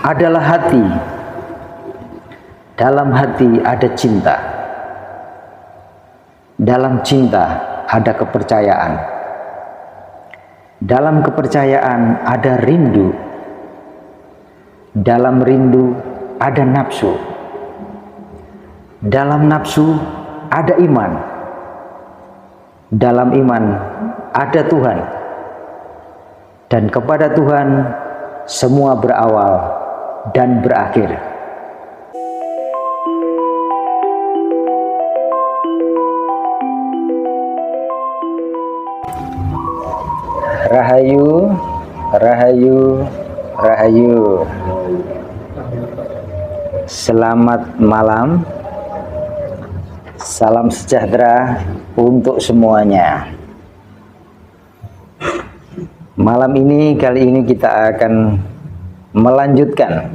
adalah hati. Dalam hati ada cinta. Dalam cinta ada kepercayaan. Dalam kepercayaan ada rindu. Dalam rindu ada nafsu. Dalam nafsu ada iman. Dalam iman ada Tuhan. Dan kepada Tuhan semua berawal dan berakhir. Rahayu, rahayu, rahayu. Selamat malam. Salam sejahtera untuk semuanya. Malam ini, kali ini kita akan melanjutkan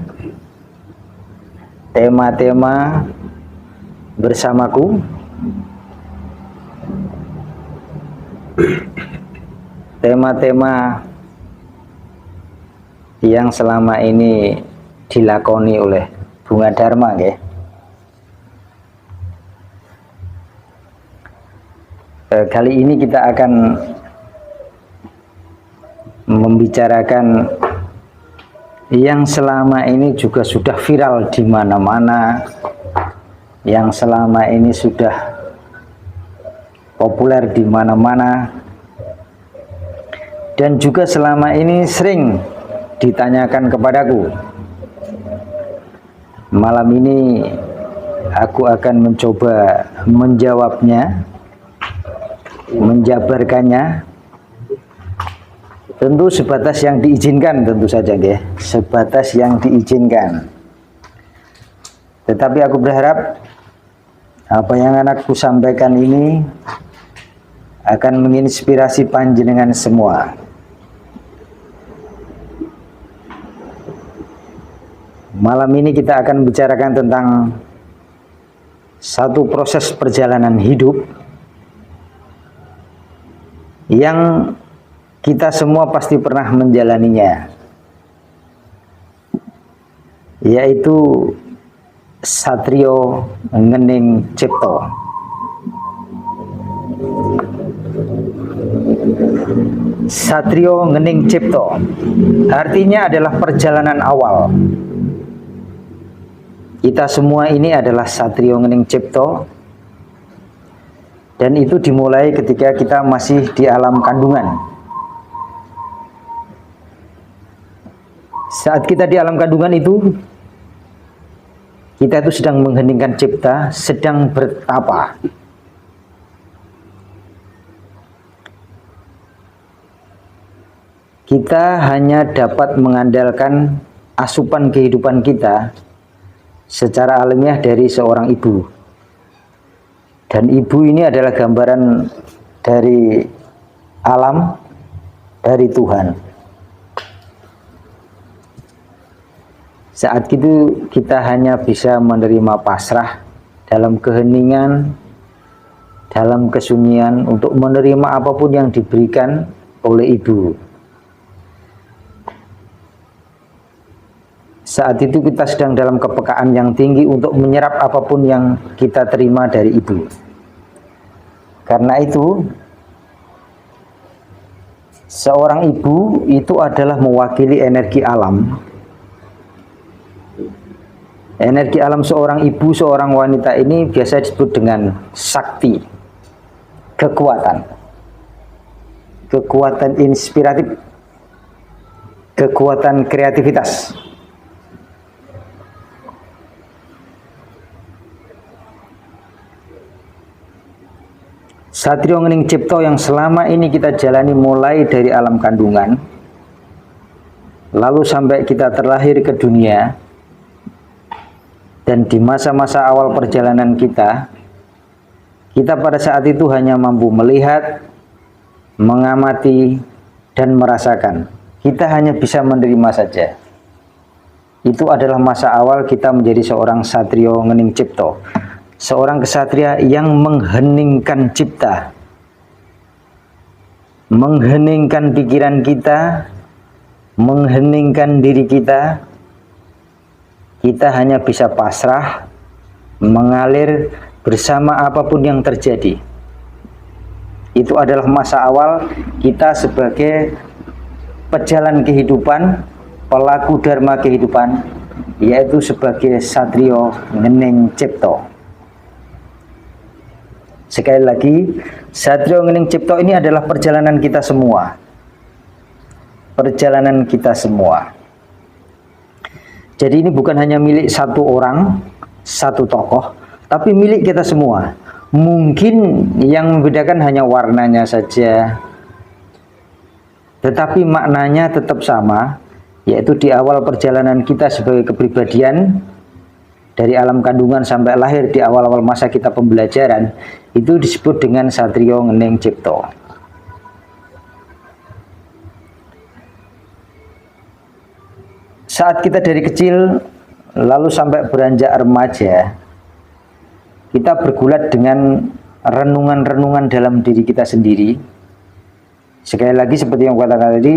tema-tema bersamaku. Tema-tema yang selama ini dilakoni oleh Bunga Dharma, ya. Kali ini kita akan membicarakan yang selama ini juga sudah viral di mana-mana, yang selama ini sudah populer di mana-mana, dan juga selama ini sering ditanyakan kepadaku. Malam ini aku akan mencoba menjawabnya, menjabarkannya, tentu sebatas yang diizinkan, tentu saja, ya, sebatas yang diizinkan. Tetapi aku berharap apa yang anakku sampaikan ini akan menginspirasi panjenengan semua. Malam ini kita akan bicarakan tentang satu proses perjalanan hidup yang kita semua pasti pernah menjalaninya, yaitu Satrio Ngening Cipto. Satrio Ngening Cipto artinya adalah perjalanan awal. Kita semua ini adalah Satrio Ngening Cipto, dan itu dimulai ketika kita masih di alam kandungan. Saat kita di alam kandungan itu, kita itu sedang mengheningkan cipta, sedang bertapa. Kita hanya dapat mengandalkan asupan kehidupan kita secara alamiah dari seorang ibu. Dan ibu ini adalah gambaran dari alam, dari Tuhan. Saat itu kita hanya bisa menerima pasrah dalam keheningan, dalam kesunyian, untuk menerima apapun yang diberikan oleh ibu. Saat itu kita sedang dalam kepekaan yang tinggi untuk menyerap apapun yang kita terima dari ibu. Karena itu, seorang ibu itu adalah mewakili energi alam. Energi alam seorang ibu, seorang wanita ini biasa disebut dengan sakti, kekuatan. Kekuatan inspiratif, kekuatan kreativitas. Satrio Ngening Cipto yang selama ini kita jalani mulai dari alam kandungan, lalu sampai kita terlahir ke dunia, dan di masa-masa awal perjalanan kita pada saat itu hanya mampu melihat, mengamati, dan merasakan. Kita hanya bisa menerima saja. Itu adalah masa awal kita menjadi seorang Satrio Ngening Cipto. Seorang kesatria yang mengheningkan cipta, mengheningkan pikiran kita, mengheningkan diri kita, kita hanya bisa pasrah, mengalir bersama apapun yang terjadi. Itu adalah masa awal kita sebagai pejalan kehidupan, pelaku dharma kehidupan, yaitu sebagai Satrio Ngening Cipto. Sekali lagi, Satrio Ngening Cipto ini adalah perjalanan kita semua. Perjalanan kita semua. Jadi ini bukan hanya milik satu orang, satu tokoh, tapi milik kita semua. Mungkin yang membedakan hanya warnanya saja, tetapi maknanya tetap sama, yaitu di awal perjalanan kita sebagai kepribadian, dari alam kandungan sampai lahir di awal-awal masa kita pembelajaran, itu disebut dengan Satrio Ngening Cipto. Saat kita dari kecil lalu sampai beranjak remaja, kita bergulat dengan renungan-renungan dalam diri kita sendiri. Sekali lagi seperti yang saya katakan tadi,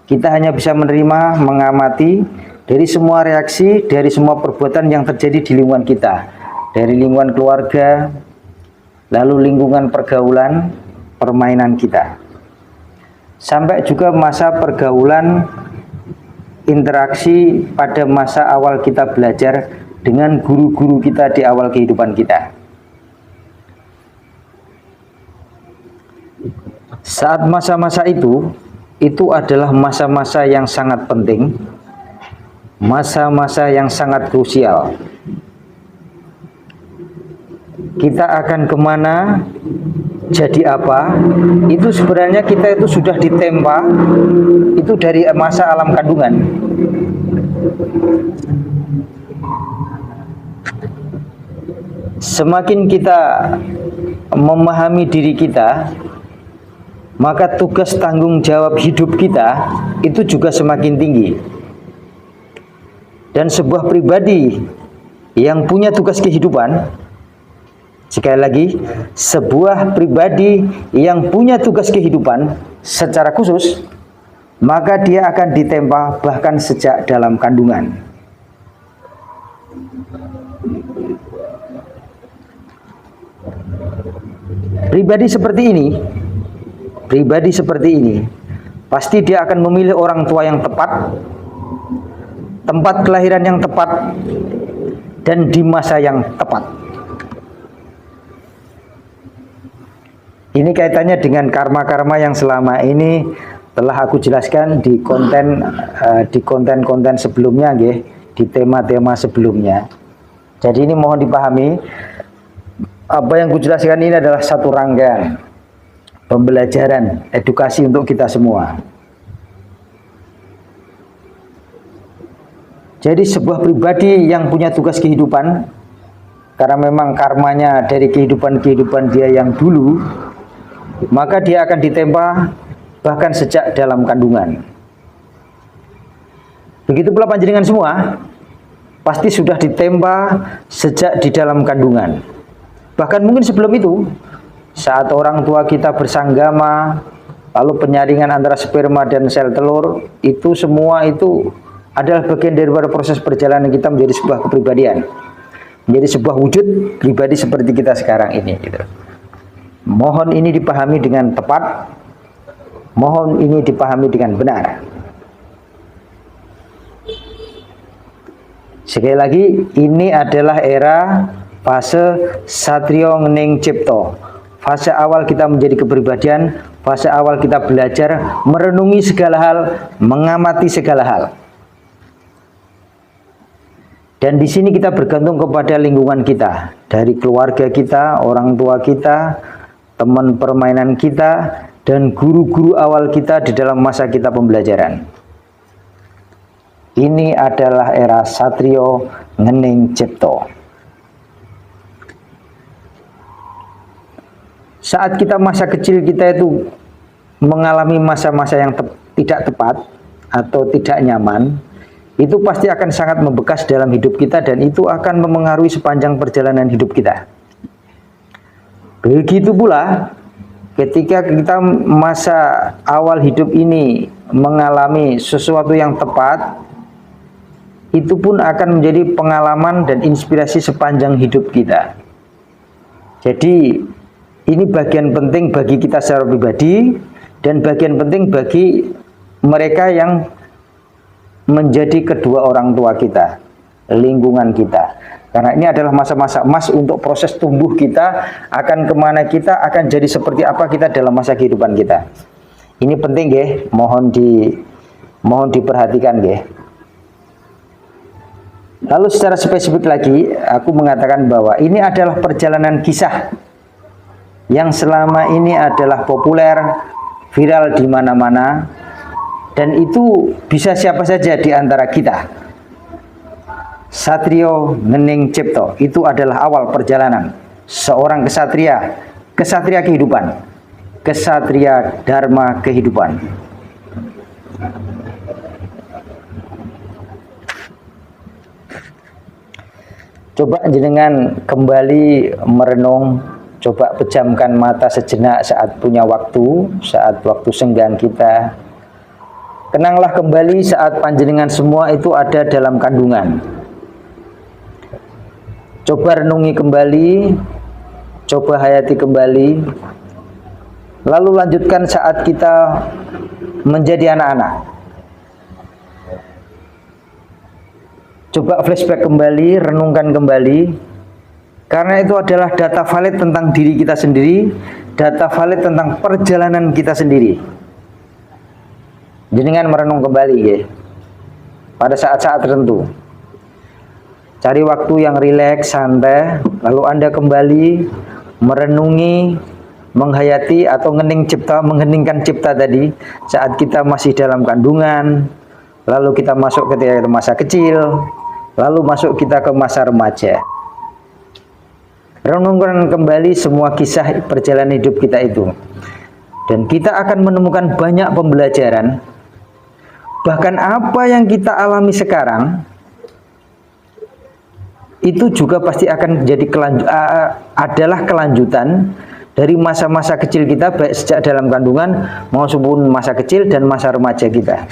kita hanya bisa menerima, mengamati dari semua reaksi, dari semua perbuatan yang terjadi di lingkungan kita, dari lingkungan keluarga, lalu lingkungan pergaulan, permainan kita, sampai juga masa pergaulan, interaksi pada masa awal kita belajar dengan guru-guru kita di awal kehidupan kita. Saat masa-masa itu adalah masa-masa yang sangat penting, masa-masa yang sangat krusial. Kita akan kemana, jadi apa, itu sebenarnya kita itu sudah ditempa, itu dari masa alam kandungan. Semakin kita memahami diri kita, maka tugas tanggung jawab hidup kita itu juga semakin tinggi. Dan sebuah pribadi yang punya tugas kehidupan, sekali lagi, sebuah pribadi yang punya tugas kehidupan secara khusus, maka dia akan ditempa bahkan sejak dalam kandungan. Pribadi seperti ini, pasti dia akan memilih orang tua yang tepat, tempat kelahiran yang tepat, dan di masa yang tepat. Ini kaitannya dengan karma-karma yang selama ini telah aku jelaskan di konten-konten sebelumnya, di tema-tema sebelumnya. Jadi ini mohon dipahami, apa yang kujelaskan ini adalah satu rangkaian pembelajaran edukasi untuk kita semua. Jadi sebuah pribadi yang punya tugas kehidupan, karena memang karmanya dari kehidupan dia yang dulu, maka dia akan ditempa bahkan sejak dalam kandungan. Begitu pula panjenengan semua pasti sudah ditempa sejak di dalam kandungan. Bahkan mungkin sebelum itu, saat orang tua kita bersanggama, lalu penyaringan antara sperma dan sel telur, itu semua itu adalah bagian daripada proses perjalanan kita menjadi sebuah kepribadian, menjadi sebuah wujud pribadi seperti kita sekarang ini, gitu. Mohon ini dipahami dengan tepat, mohon ini dipahami dengan benar. Sekali lagi, ini adalah era fase Satrio Ngening Cipto. Fase awal kita menjadi kepribadian, fase awal kita belajar merenungi segala hal, mengamati segala hal. Dan di sini kita bergantung kepada lingkungan kita, dari keluarga kita, orang tua kita, teman permainan kita, dan guru-guru awal kita di dalam masa kita pembelajaran. Ini adalah era Satrio Ngening Cipto. Saat kita masa kecil kita itu mengalami masa-masa yang tidak tepat atau tidak nyaman, itu pasti akan sangat membekas dalam hidup kita dan itu akan memengaruhi sepanjang perjalanan hidup kita. Begitu pula ketika kita masa awal hidup ini mengalami sesuatu yang tepat, itu pun akan menjadi pengalaman dan inspirasi sepanjang hidup kita. Jadi ini bagian penting bagi kita secara pribadi dan bagian penting bagi mereka yang menjadi kedua orang tua kita, lingkungan kita. Karena ini adalah masa-masa emas untuk proses tumbuh kita, akan kemana kita, akan jadi seperti apa kita dalam masa kehidupan kita. Ini penting ya, mohon diperhatikan ya. Lalu secara spesifik lagi, aku mengatakan bahwa ini adalah perjalanan kisah yang selama ini adalah populer, viral di mana-mana, dan itu bisa siapa saja di antara kita. Satrio Ngening Cipto itu adalah awal perjalanan seorang kesatria, kesatria kehidupan, kesatria dharma kehidupan. Coba jenengan kembali merenung, coba pejamkan mata sejenak saat punya waktu, saat waktu senggang kita. Kenanglah kembali saat panjenengan semua itu ada dalam kandungan. Coba renungi kembali, coba hayati kembali, lalu lanjutkan saat kita menjadi anak-anak. Coba flashback kembali, renungkan kembali, karena itu adalah data valid tentang diri kita sendiri, data valid tentang perjalanan kita sendiri. Jenengan merenung kembali ya, pada saat-saat tertentu. Cari waktu yang rileks, santai, lalu Anda kembali merenungi, menghayati atau mengheningkan cipta tadi saat kita masih dalam kandungan, lalu kita masuk ke masa kecil, lalu masuk kita ke masa remaja. Renungkan kembali semua kisah perjalanan hidup kita itu, dan kita akan menemukan banyak pembelajaran. Bahkan apa yang kita alami sekarang itu juga pasti akan jadi adalah kelanjutan dari masa-masa kecil kita, baik sejak dalam kandungan maupun masa kecil dan masa remaja kita.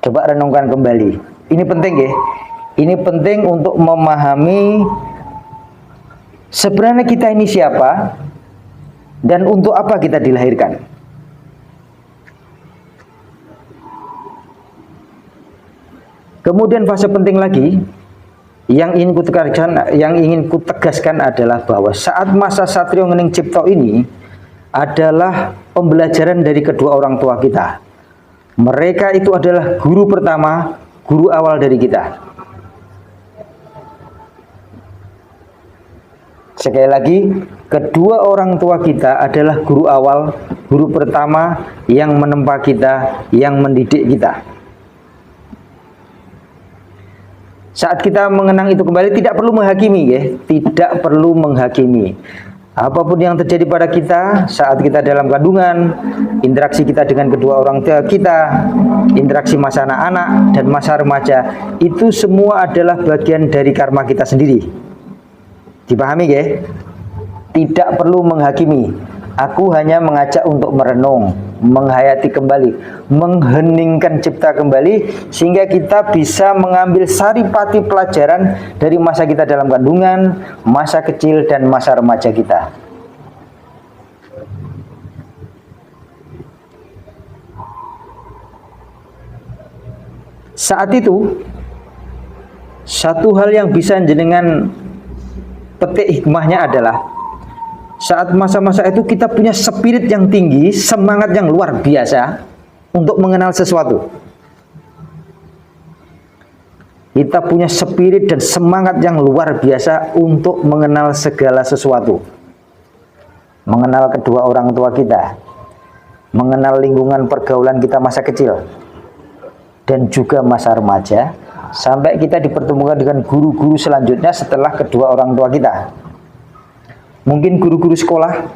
Coba renungkan kembali. Ini penting ya. Ini penting untuk memahami sebenarnya kita ini siapa dan untuk apa kita dilahirkan. Kemudian fase penting lagi yang ingin kutegaskan adalah bahwa saat masa Satrio Ngening Cipto ini adalah pembelajaran dari kedua orang tua kita. Mereka itu adalah guru pertama, guru awal dari kita. Sekali lagi, kedua orang tua kita adalah guru awal, guru pertama yang menempa kita, yang mendidik kita. Saat kita mengenang itu kembali, tidak perlu menghakimi ya, tidak perlu menghakimi. Apapun yang terjadi pada kita saat kita dalam kandungan, interaksi kita dengan kedua orang tua kita, interaksi masa anak-anak dan masa remaja, itu semua adalah bagian dari karma kita sendiri. Dipahami ya? Tidak perlu menghakimi. Aku hanya mengajak untuk merenung, menghayati kembali, mengheningkan cipta kembali, sehingga kita bisa mengambil saripati pelajaran dari masa kita dalam kandungan, masa kecil, dan masa remaja kita. Saat itu, satu hal yang bisa jenengan petik hikmahnya adalah saat masa-masa itu kita punya spirit yang tinggi, semangat yang luar biasa untuk mengenal sesuatu. Kita punya spirit dan semangat yang luar biasa untuk mengenal segala sesuatu. Mengenal kedua orang tua kita, mengenal lingkungan pergaulan kita masa kecil, dan juga masa remaja, sampai kita dipertemukan dengan guru-guru selanjutnya setelah kedua orang tua kita. Mungkin guru-guru sekolah,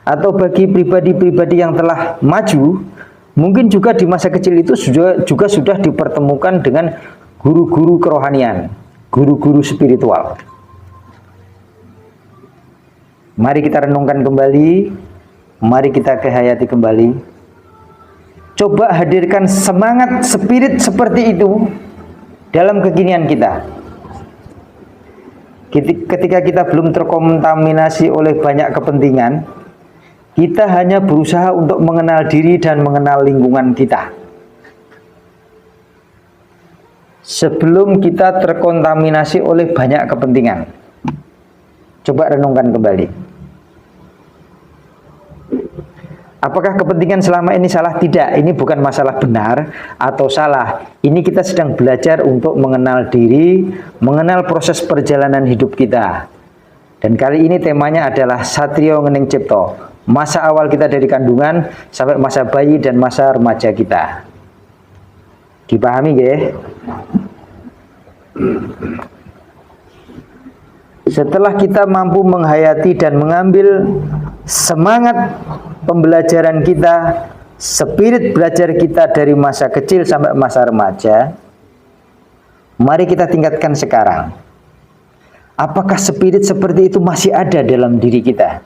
atau bagi pribadi-pribadi yang telah maju, mungkin juga di masa kecil itu juga sudah dipertemukan dengan guru-guru kerohanian, guru-guru spiritual. Mari kita renungkan kembali, mari kita kehayati kembali. coba hadirkan semangat, spirit seperti itu dalam kekinian kita. Ketika kita belum terkontaminasi oleh banyak kepentingan, kita hanya berusaha untuk mengenal diri dan mengenal lingkungan kita. Sebelum kita terkontaminasi oleh banyak kepentingan, coba renungkan kembali. Apakah kepentingan selama ini salah? Tidak, ini bukan masalah benar atau salah. Ini kita sedang belajar untuk mengenal diri, mengenal proses perjalanan hidup kita. Dan kali ini temanya adalah Satrio Ngening Cipto, masa awal kita dari kandungan sampai masa bayi dan masa remaja kita. Dipahami ya? Setelah kita mampu menghayati dan mengambil semangat pembelajaran kita, spirit belajar kita dari masa kecil sampai masa remaja, mari kita tingkatkan sekarang. Apakah spirit seperti itu masih ada dalam diri kita?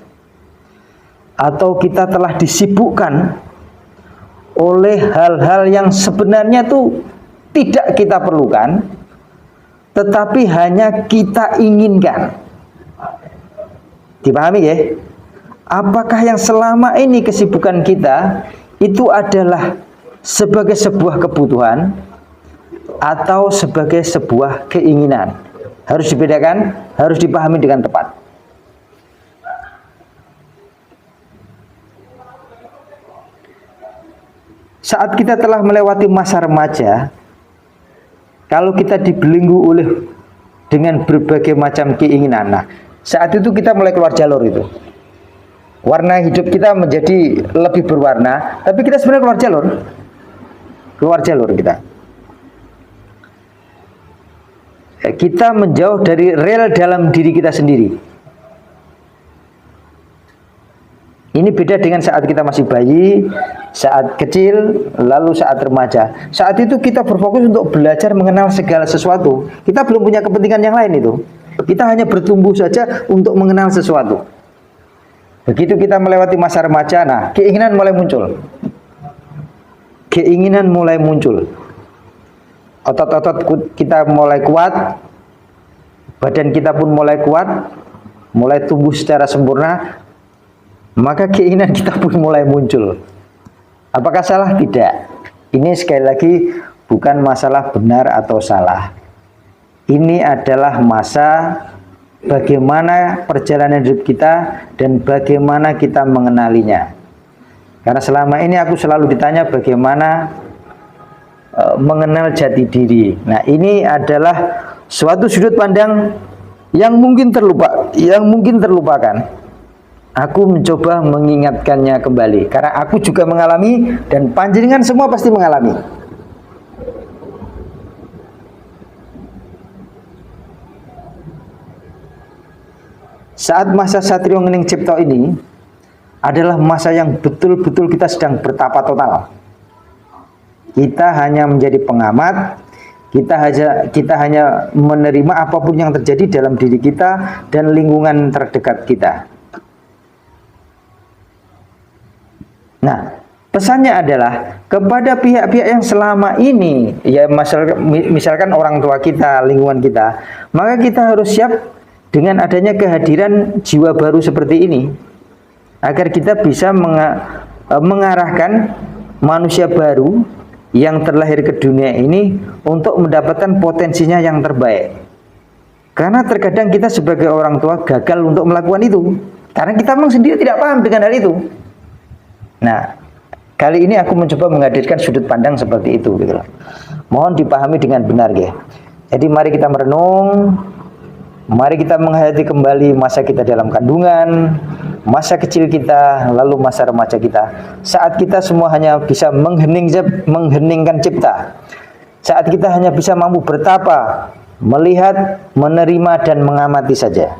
Atau kita telah disibukkan oleh hal-hal yang sebenarnya tuh tidak kita perlukan, tetapi hanya kita inginkan. Dipahami ya? Apakah yang selama ini kesibukan kita itu adalah sebagai sebuah kebutuhan atau sebagai sebuah keinginan? Harus dibedakan, harus dipahami dengan tepat. Saat kita telah melewati masa remaja, kalau kita dibelenggu oleh dengan berbagai macam keinginan, nah saat itu kita mulai keluar jalur itu. Warna hidup kita menjadi lebih berwarna, tapi kita sebenarnya keluar jalur kita. Kita menjauh dari rel dalam diri kita sendiri. Ini beda dengan saat kita masih bayi, saat kecil, lalu saat remaja. Saat itu kita berfokus untuk belajar mengenal segala sesuatu. Kita belum punya kepentingan yang lain itu. Kita hanya bertumbuh saja untuk mengenal sesuatu. Begitu kita melewati masa remaja, nah keinginan mulai muncul. Keinginan mulai muncul. Otot-otot kita mulai kuat, badan kita pun mulai kuat, mulai tumbuh secara sempurna, maka keinginan kita pun mulai muncul. Apakah salah? Tidak. Ini sekali lagi bukan masalah benar atau salah. Ini adalah masa bagaimana perjalanan hidup kita dan bagaimana kita mengenalinya. Karena selama ini aku selalu ditanya bagaimana mengenal jati diri. Nah, ini adalah suatu sudut pandang yang mungkin terlupakan. Aku mencoba mengingatkannya kembali karena aku juga mengalami dan panjenengan semua pasti mengalami. Saat masa Satrio Ngening Cipto ini adalah masa yang betul-betul kita sedang bertapa total. Kita hanya menjadi pengamat, kita hanya menerima apapun yang terjadi dalam diri kita dan lingkungan terdekat kita. Nah, pesannya adalah kepada pihak-pihak yang selama ini, ya misalkan orang tua kita, lingkungan kita, maka kita harus siap dengan adanya kehadiran jiwa baru seperti ini, agar kita bisa mengarahkan manusia baru yang terlahir ke dunia ini untuk mendapatkan potensinya yang terbaik. Karena terkadang kita sebagai orang tua gagal untuk melakukan itu, karena kita memang sendiri tidak paham dengan hal itu. Nah, kali ini aku mencoba menghadirkan sudut pandang seperti itu, gitu loh. Mohon dipahami dengan benar, ya. Jadi mari kita merenung, mari kita menghayati kembali masa kita dalam kandungan, masa kecil kita, lalu masa remaja kita. Saat kita semua hanya bisa mengheningkan cipta, saat kita hanya bisa mampu bertapa, melihat, menerima, dan mengamati saja.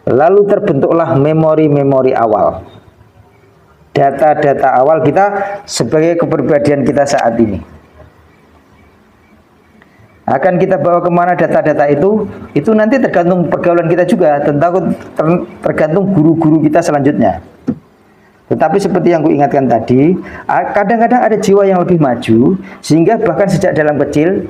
Lalu terbentuklah memori-memori awal, data-data awal kita sebagai kepribadian kita saat ini. Akan kita bawa kemana data-data itu nanti tergantung pergaulan kita juga, tergantung guru-guru kita selanjutnya. Tetapi seperti yang kuingatkan tadi, kadang-kadang ada jiwa yang lebih maju, sehingga bahkan sejak dalam kecil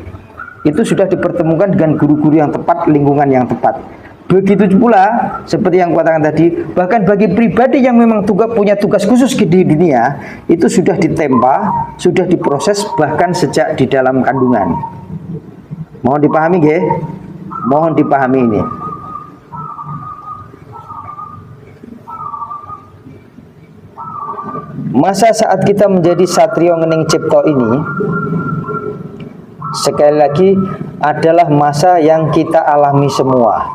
itu sudah dipertemukan dengan guru-guru yang tepat, lingkungan yang tepat. Begitu pula seperti yang katakan tadi, bahkan bagi pribadi yang memang punya tugas khusus di dunia, itu sudah ditempa, sudah diproses bahkan sejak di dalam kandungan. Mohon dipahami nggih? Mohon dipahami ini. Masa saat kita menjadi Satrio Ngening Cipto ini, sekali lagi adalah masa yang kita alami semua,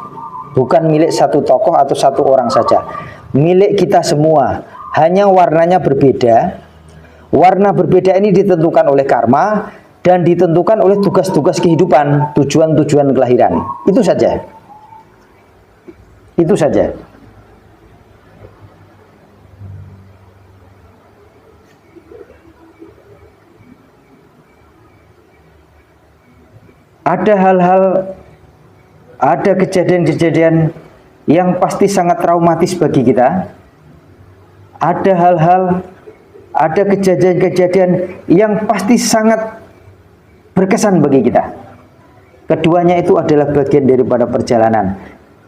bukan milik satu tokoh atau satu orang saja, milik kita semua. Hanya warnanya berbeda. Warna berbeda ini ditentukan oleh karma dan ditentukan oleh tugas-tugas kehidupan, tujuan-tujuan kelahiran. Itu saja. Itu saja. Ada hal-hal, ada kejadian-kejadian yang pasti sangat traumatis bagi kita. Ada hal-hal, ada kejadian-kejadian yang pasti sangat berkesan bagi kita. Keduanya itu adalah bagian daripada perjalanan.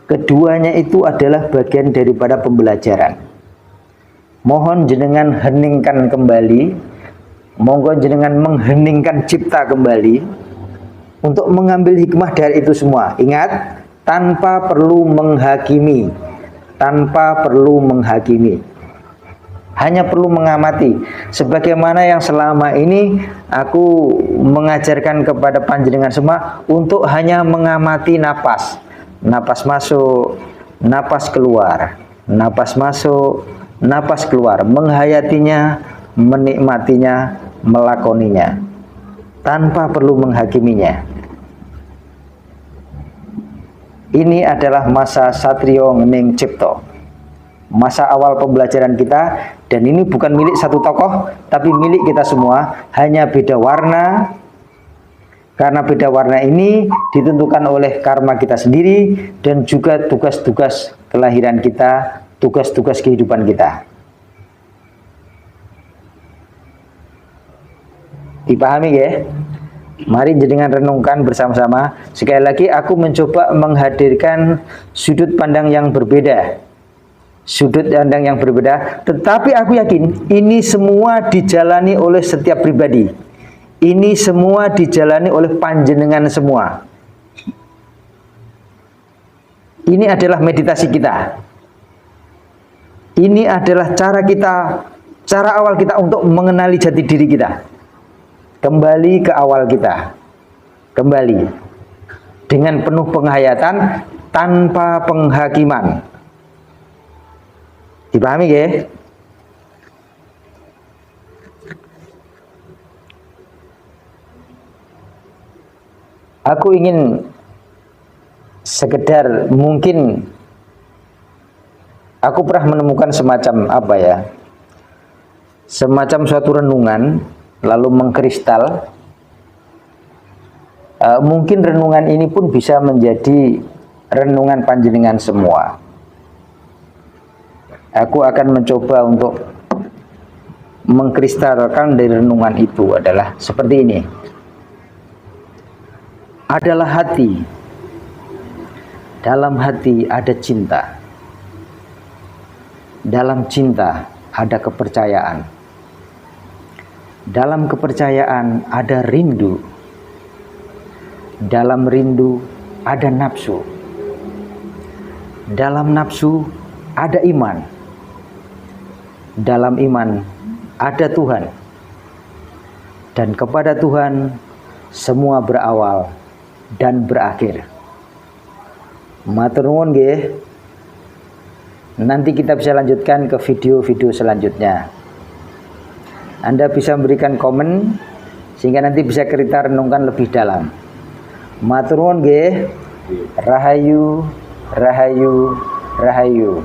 Keduanya itu adalah bagian daripada pembelajaran. Mohon jenengan heningkan kembali, mohon jenengan mengheningkan cipta kembali untuk mengambil hikmah dari itu semua. Ingat, tanpa perlu menghakimi, tanpa perlu menghakimi, hanya perlu mengamati. Sebagaimana yang selama ini aku mengajarkan kepada panjenengan semua untuk hanya mengamati napas. Napas masuk, napas keluar, napas masuk, napas keluar, menghayatinya, menikmatinya, melakoninya, tanpa perlu menghakiminya. Ini adalah masa Satrio Ngening Cipto, masa awal pembelajaran kita, dan ini bukan milik satu tokoh, tapi milik kita semua. Hanya beda warna. Karena beda warna ini ditentukan oleh karma kita sendiri dan juga tugas-tugas kelahiran kita, tugas-tugas kehidupan kita. Dipahami ya? Mari jenengan renungkan bersama-sama. Sekali lagi aku mencoba menghadirkan sudut pandang yang berbeda. Sudut pandang yang berbeda, tetapi aku yakin ini semua dijalani oleh setiap pribadi. Ini semua dijalani oleh panjenengan semua. Ini adalah meditasi kita. Ini adalah cara kita, cara awal kita untuk mengenali jati diri kita. Kembali ke awal kita, kembali dengan penuh penghayatan tanpa penghakiman. Dipahami ya? Aku ingin sekedar, mungkin aku pernah menemukan semacam apa ya, semacam suatu renungan lalu mengkristal. Mungkin renungan ini pun bisa menjadi renungan panjenengan semua. Aku akan mencoba untuk mengkristalkan dari renungan itu adalah seperti ini. Adalah hati. Dalam hati ada cinta. Dalam cinta ada kepercayaan. Dalam kepercayaan ada rindu. Dalam rindu ada nafsu. Dalam nafsu ada iman. Dalam iman ada Tuhan. Dan kepada Tuhan semua berawal dan berakhir. Matur nuwun nggih. Nanti kita bisa lanjutkan ke video-video selanjutnya. Anda bisa memberikan komen sehingga nanti bisa kita renungkan lebih dalam. Matur nuwun nggih. Rahayu, rahayu, rahayu.